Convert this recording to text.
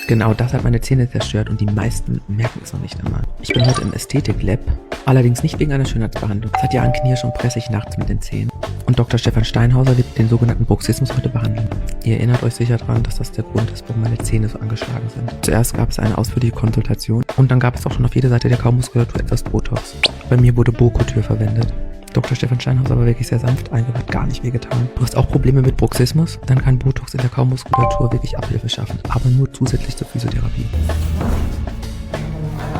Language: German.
Genau das hat meine Zähne zerstört und die meisten merken es noch nicht einmal. Ich bin heute im Ästhetik-Lab, allerdings nicht wegen einer Schönheitsbehandlung. Seit Jahren knirsch und presse ich nachts mit den Zähnen. Und Dr. Stefan Steinhauser wird den sogenannten Bruxismus heute behandeln. Ihr erinnert euch sicher daran, dass das der Grund ist, warum meine Zähne so angeschlagen sind. Zuerst gab es eine ausführliche Konsultation und dann gab es auch schon auf jeder Seite der Kaumuskulatur etwas Botox. Bei mir wurde Beaucouture verwendet. Dr. Stefan Steinhauser war wirklich sehr sanft, hat gar nicht wehgetan. Du hast auch Probleme mit Bruxismus? Dann kann Botox in der Kaumuskulatur wirklich Abhilfe schaffen, aber nur zusätzlich zur Physiotherapie.